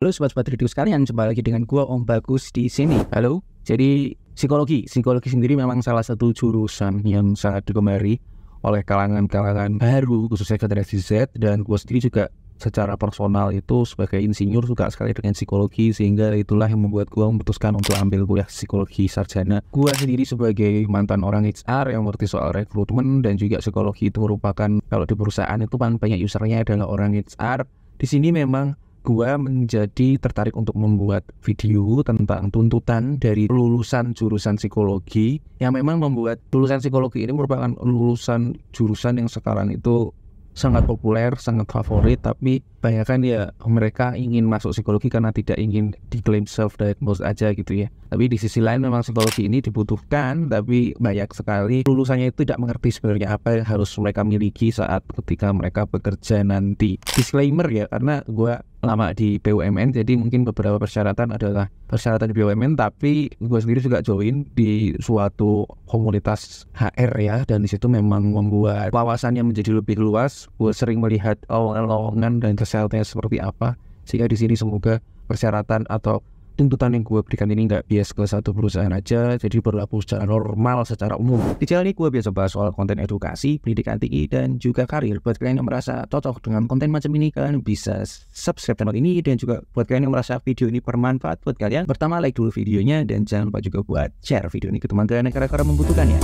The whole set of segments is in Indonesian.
Halo sobat-sobat review sekalian, jumpa lagi dengan gua Om Bagus di sini. Halo. Jadi psikologi sendiri memang salah satu jurusan yang sangat digemari oleh kalangan-kalangan baru, khususnya generasi Z, dan gua sendiri juga secara personal itu sebagai insinyur suka sekali dengan psikologi, sehingga itulah yang membuat gua memutuskan untuk ambil kuliah psikologi sarjana. Gua sendiri sebagai mantan orang HR yang mengerti soal rekrutmen dan juga psikologi itu merupakan, kalau di perusahaan itu kan banyak usernya adalah orang HR. Di sini memang gua menjadi tertarik untuk membuat video tentang tuntutan dari lulusan jurusan psikologi, yang memang membuat lulusan psikologi ini merupakan lulusan jurusan yang sekarang itu sangat populer, sangat favorit, tapi banyakkan ya mereka ingin masuk psikologi karena tidak ingin diklaim self-diagnose aja gitu ya. Tapi di sisi lain memang psikologi ini dibutuhkan, tapi banyak sekali lulusannya itu tidak mengerti sebenarnya apa yang harus mereka miliki saat ketika mereka bekerja nanti. Disclaimer ya, karena gue lama di BUMN, jadi mungkin beberapa persyaratan adalah persyaratan di BUMN, tapi gue sendiri juga join di suatu komunitas HR ya, dan disitu memang membuat wawasannya menjadi lebih luas. Gue sering melihat lowongan dan kesehatannya seperti apa, sehingga di sini semoga persyaratan atau tuntutan yang gue berikan ini nggak bias ke satu perusahaan aja, jadi berlaku secara normal, secara umum. Di channel ini gue biasa bahas soal konten edukasi, pendidikan tinggi, dan juga karir. Buat kalian yang merasa cocok dengan konten macam ini, kalian bisa subscribe channel ini, dan juga buat kalian yang merasa video ini bermanfaat buat kalian, pertama like dulu videonya, dan jangan lupa juga buat share video ini ke teman kalian yang kira-kira membutuhkannya.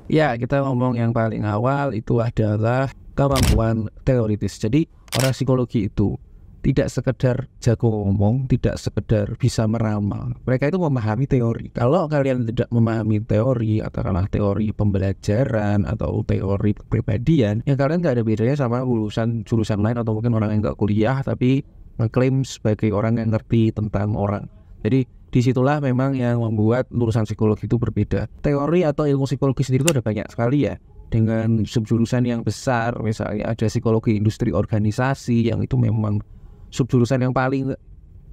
Ya, kita ngomong yang paling awal itu adalah kemampuan teoritis. Jadi orang psikologi itu tidak sekedar jago ngomong, tidak sekedar bisa meramal. Mereka itu memahami teori. Kalau kalian tidak memahami teori, katakanlah teori pembelajaran atau teori kepribadian, ya kalian nggak ada bedanya sama lulusan jurusan lain atau mungkin orang yang nggak kuliah tapi mengklaim sebagai orang yang ngerti tentang orang. Jadi disitulah memang yang membuat lulusan psikologi itu berbeda. Teori atau ilmu psikologi sendiri itu ada banyak sekali ya, dengan subjurusan yang besar. Misalnya ada psikologi industri organisasi, yang itu memang subjurusan yang paling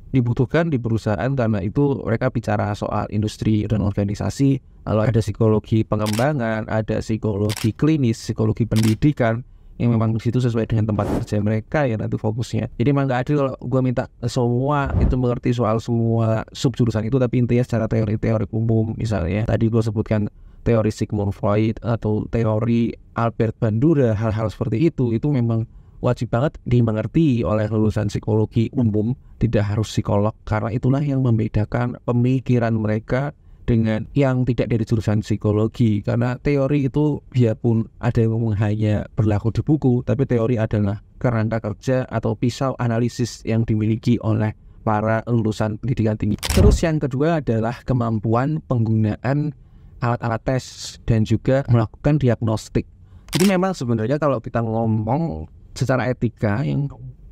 dibutuhkan di perusahaan karena itu mereka bicara soal industri dan organisasi. Lalu ada psikologi pengembangan, ada psikologi klinis, psikologi pendidikan, yang memang di situ sesuai dengan tempat kerja mereka ya nanti fokusnya. Jadi memang nggak adil kalau gue minta semua itu mengerti soal semua subjurusan itu, tapi intinya secara teori-teori umum. Misalnya tadi gue sebutkan teori Sigmund Freud atau teori Albert Bandura, hal-hal seperti itu memang wajib banget dimengerti oleh lulusan psikologi umum, tidak harus psikolog, karena itulah yang membedakan pemikiran mereka dengan yang tidak dari jurusan psikologi. Karena teori itu biarpun ada yang ngomong hanya berlaku di buku, tapi teori adalah kerangka kerja atau pisau analisis yang dimiliki oleh para lulusan pendidikan tinggi. Terus yang kedua adalah kemampuan penggunaan alat-alat tes dan juga melakukan diagnostik. Jadi memang sebenarnya kalau kita ngomong secara etika, yang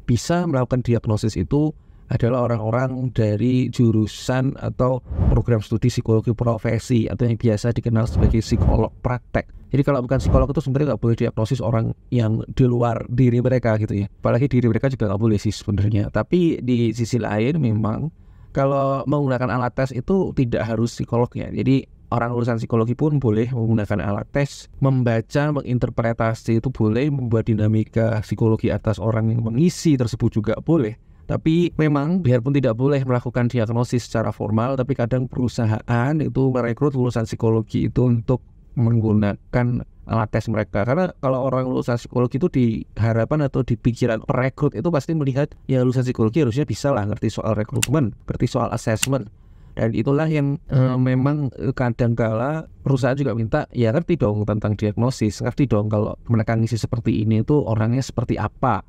bisa melakukan diagnosis itu adalah orang-orang dari jurusan atau program studi psikologi profesi atau yang biasa dikenal sebagai psikolog praktek. Jadi kalau bukan psikolog itu sebenarnya nggak boleh diagnosis orang yang di luar diri mereka gitu ya. Apalagi diri mereka juga nggak boleh sih sebenarnya. Tapi di sisi lain memang kalau menggunakan alat tes itu tidak harus psikolognya. Jadi orang lulusan psikologi pun boleh menggunakan alat tes, membaca, menginterpretasi itu boleh, membuat dinamika psikologi atas orang yang mengisi tersebut juga boleh. Tapi memang biarpun tidak boleh melakukan diagnosis secara formal, tapi kadang perusahaan itu merekrut lulusan psikologi itu untuk menggunakan alat tes mereka. Karena kalau orang lulusan psikologi itu di harapan atau di pikiran perekrut itu pasti melihat ya lulusan psikologi harusnya bisa lah ngerti soal rekrutmen, ngerti soal assessment. Dan itulah yang memang kadang-kala perusahaan juga minta ya ngerti dong tentang diagnosis, ngerti dong kalau mereka ngisi seperti ini itu orangnya seperti apa.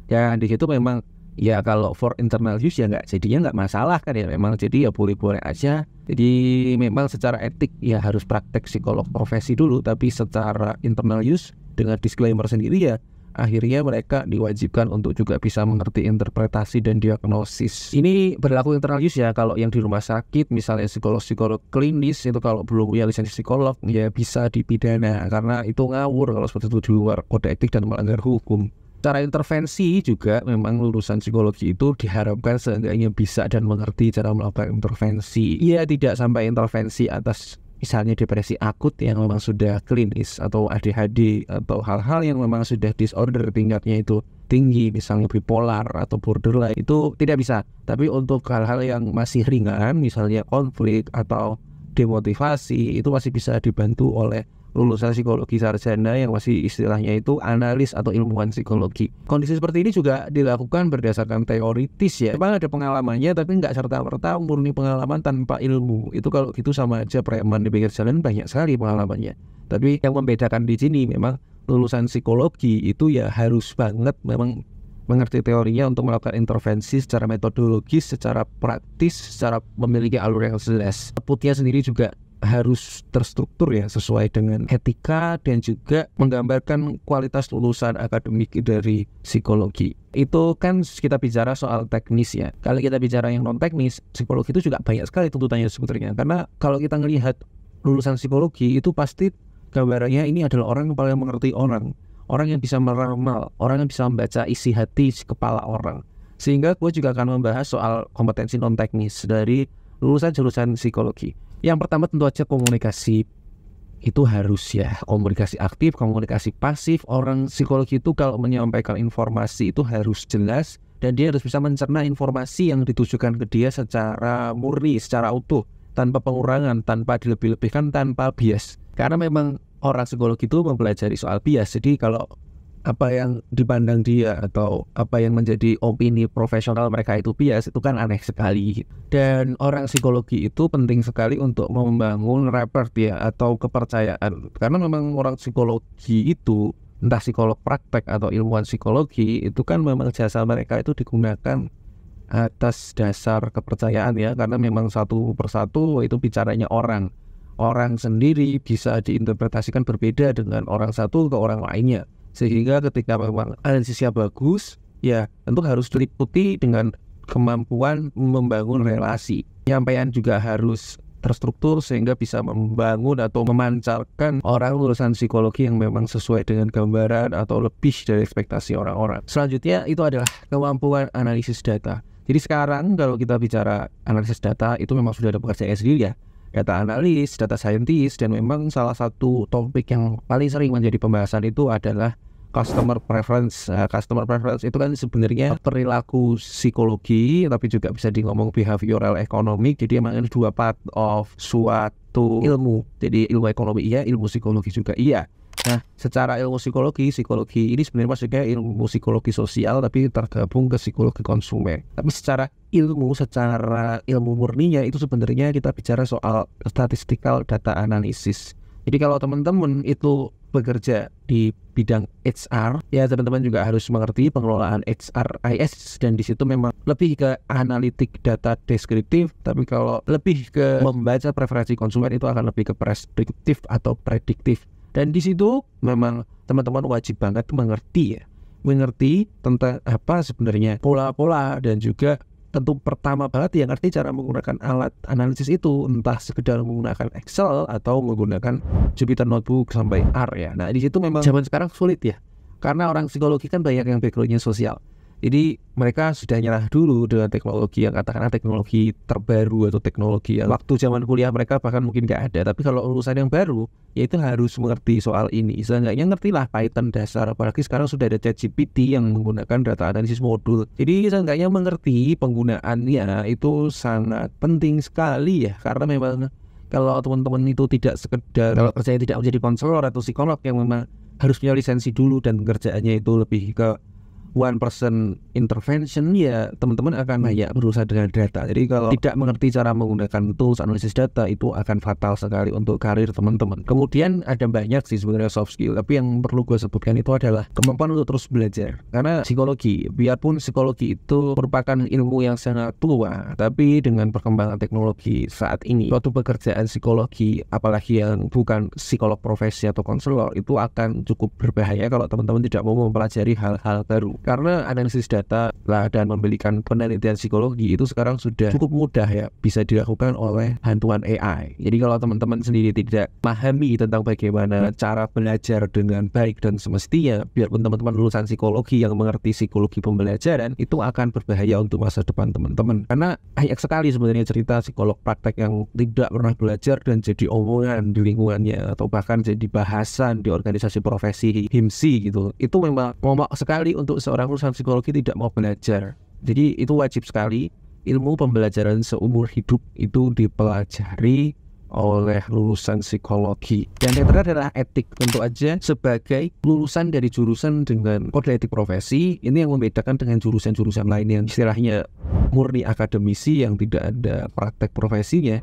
Ya di situ memang ya kalau for internal use ya jadinya nggak masalah kan ya, memang jadi ya boleh-boleh aja. Jadi memang secara etik ya harus praktek psikolog profesi dulu, tapi secara internal use dengan disclaimer sendiri ya akhirnya mereka diwajibkan untuk juga bisa mengerti interpretasi dan diagnosis. Ini berlaku internal use ya, kalau yang di rumah sakit misalnya psikolog klinis itu kalau belum punya lisensi psikolog ya bisa dipidana karena itu ngawur kalau seperti itu di luar kode etik dan melanggar hukum. Cara intervensi juga memang lulusan psikologi itu diharapkan seenggaknya bisa dan mengerti cara melakukan intervensi. Iya, tidak sampai intervensi atas misalnya depresi akut yang memang sudah klinis atau ADHD atau hal-hal yang memang sudah disorder tingkatnya itu. tinggi, misalnya bipolar atau borderline, itu tidak bisa. Tapi untuk hal-hal yang masih ringan, misalnya konflik atau demotivasi, itu masih bisa dibantu oleh lulusan psikologi sarjana yang masih istilahnya itu analis atau ilmuwan psikologi. Kondisi seperti ini juga dilakukan berdasarkan teoritis ya. Memang ada pengalamannya, tapi nggak serta-merta murni pengalaman tanpa ilmu. Itu kalau gitu sama aja preman di pinggir jalan, banyak sekali pengalamannya. Tapi yang membedakan di sini memang lulusan psikologi itu ya harus banget memang mengerti teorinya untuk melakukan intervensi secara metodologis, secara praktis, secara memiliki alur yang jelas. Outputnya sendiri juga harus terstruktur ya, sesuai dengan etika dan juga menggambarkan kualitas lulusan akademik dari psikologi. Itu kan kita bicara soal teknis ya. Kalau kita bicara yang non teknis, psikologi itu juga banyak sekali tuntutannya sebetulnya. Karena kalau kita melihat lulusan psikologi itu pasti gambarannya ini adalah orang yang paling mengerti orang yang bisa meramal, orang yang bisa membaca isi hati kepala orang. Sehingga gue juga akan membahas soal kompetensi non teknis dari lulusan jurusan psikologi. Yang pertama tentu aja komunikasi. Itu harus ya, komunikasi aktif, komunikasi pasif. Orang psikologi itu kalau menyampaikan informasi itu harus jelas, dan dia harus bisa mencerna informasi yang ditujukan ke dia secara murni, secara utuh, tanpa pengurangan, tanpa dilebih-lebihkan, tanpa bias. Karena memang orang psikologi itu mempelajari soal bias. Jadi kalau apa yang dipandang dia atau apa yang menjadi opini profesional mereka itu bias, itu kan aneh sekali. Dan orang psikologi itu penting sekali untuk membangun rapport ya, atau kepercayaan. Karena memang orang psikologi itu, entah psikolog praktek atau ilmuwan psikologi, itu kan memang jasa mereka itu digunakan atas dasar kepercayaan ya. Karena memang satu persatu itu bicaranya orang sendiri bisa diinterpretasikan berbeda dengan orang satu ke orang lainnya. Sehingga ketika memang analisisnya bagus, ya tentu harus diliputi dengan kemampuan membangun relasi. Penyampaian juga harus terstruktur sehingga bisa membangun atau memancarkan orang lulusan psikologi yang memang sesuai dengan gambaran atau lebih dari ekspektasi orang-orang. Selanjutnya itu adalah kemampuan analisis data. Jadi sekarang kalau kita bicara analisis data, itu memang sudah ada pekerjaan sendiri ya. Data analis, data scientist, dan memang salah satu topik yang paling sering menjadi pembahasan itu adalah customer preference. Customer preference itu kan sebenarnya perilaku psikologi, tapi juga bisa ngomong behavioral economic. Jadi emang ini dua part of suatu ilmu. Jadi ilmu ekonomi iya, ilmu psikologi juga iya. Nah, secara ilmu psikologi ini sebenarnya maksudnya ilmu psikologi sosial tapi tergabung ke psikologi konsumen. Tapi secara ilmu murninya itu sebenarnya kita bicara soal statistical data analysis. Jadi kalau teman-teman itu bekerja di bidang HR, ya teman-teman juga harus mengerti pengelolaan HRIS, dan di situ memang lebih ke analitik data deskriptif. Tapi kalau lebih ke membaca preferensi konsumen itu akan lebih ke preskriptif atau prediktif. Dan di situ memang teman-teman wajib banget mengerti tentang apa sebenarnya pola-pola, dan juga tentu pertama banget yang ngerti cara menggunakan alat analisis itu, entah sekedar menggunakan Excel atau menggunakan Jupyter Notebook sampai R ya. Nah di situ memang zaman sekarang sulit ya, karena orang psikologi kan banyak yang backgroundnya sosial. Jadi mereka sudah nyerah dulu dengan teknologi yang katakanlah teknologi terbaru atau teknologi yang waktu zaman kuliah mereka bahkan mungkin nggak ada. Tapi kalau urusan yang baru, ya itu harus mengerti soal ini. Seenggaknya ngertilah Python dasar, apalagi sekarang sudah ada ChatGPT yang menggunakan data analisis modul. Jadi seenggaknya mengerti penggunaannya itu sangat penting sekali ya. Karena memang kalau teman-teman itu tidak sekedar, kalau percaya tidak menjadi konselor atau psikolog yang memang harus punya lisensi dulu dan kerjaannya itu lebih ke one person intervention, ya teman-teman akan banyak berusaha dengan data. Jadi kalau tidak mengerti cara menggunakan tools analisis data, itu akan fatal sekali untuk karir teman-teman. Kemudian ada banyak sih sebenarnya soft skill, tapi yang perlu gue sebutkan itu adalah kemampuan untuk terus belajar. Karena psikologi, biarpun psikologi itu merupakan ilmu yang sangat tua, tapi dengan perkembangan teknologi saat ini, suatu pekerjaan psikologi, apalagi yang bukan psikolog profesi atau konselor, itu akan cukup berbahaya kalau teman-teman tidak mau mempelajari hal-hal baru. Karena analisis data dan memberikan penelitian psikologi itu sekarang sudah cukup mudah ya, bisa dilakukan oleh bantuan AI. Jadi kalau teman-teman sendiri tidak memahami tentang bagaimana cara belajar dengan baik dan semestinya, biarpun teman-teman lulusan psikologi yang mengerti psikologi pembelajaran, itu akan berbahaya untuk masa depan teman-teman. Karena banyak sekali sebenarnya cerita psikolog praktek yang tidak pernah belajar dan jadi omongan di lingkungannya, atau bahkan jadi bahasan di organisasi profesi HIMSI gitu. Itu memang momok sekali untuk seorang lulusan psikologi tidak mau belajar. Jadi itu wajib sekali, ilmu pembelajaran seumur hidup itu dipelajari oleh lulusan psikologi. Dan yang terakhir adalah etik. Tentu aja sebagai lulusan dari jurusan dengan kode etik profesi, ini yang membedakan dengan jurusan-jurusan lain yang istilahnya murni akademisi yang tidak ada praktek profesinya.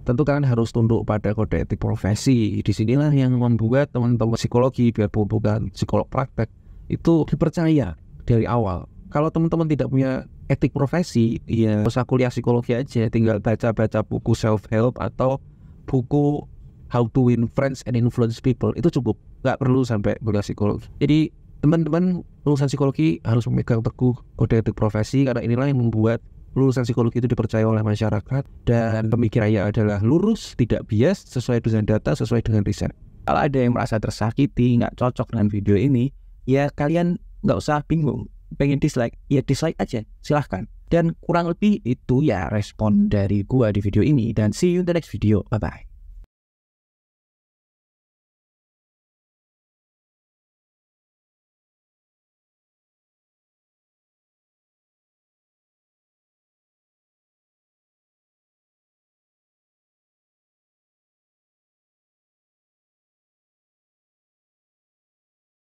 Tentu kalian harus tunduk pada kode etik profesi. Disinilah yang membuat teman-teman psikologi, biarpun bukan psikolog praktek, itu dipercaya dari awal. Kalau teman-teman tidak punya etik profesi, ya usah kuliah psikologi aja, tinggal baca-baca buku self-help atau buku How to Win Friends and Influence People, itu cukup, nggak perlu sampai kuliah psikologi. Jadi teman-teman lulusan psikologi harus memegang teguh kode etik profesi, karena inilah yang membuat lulusan psikologi itu dipercaya oleh masyarakat dan pemikirannya adalah lurus, tidak bias, sesuai dengan data, sesuai dengan riset. Kalau ada yang merasa tersakiti, nggak cocok dengan video ini, ya kalian nggak usah bingung, pengen dislike, ya dislike aja, silahkan. Dan kurang lebih itu ya respon dari gua di video ini, dan see you in the next video. Bye bye.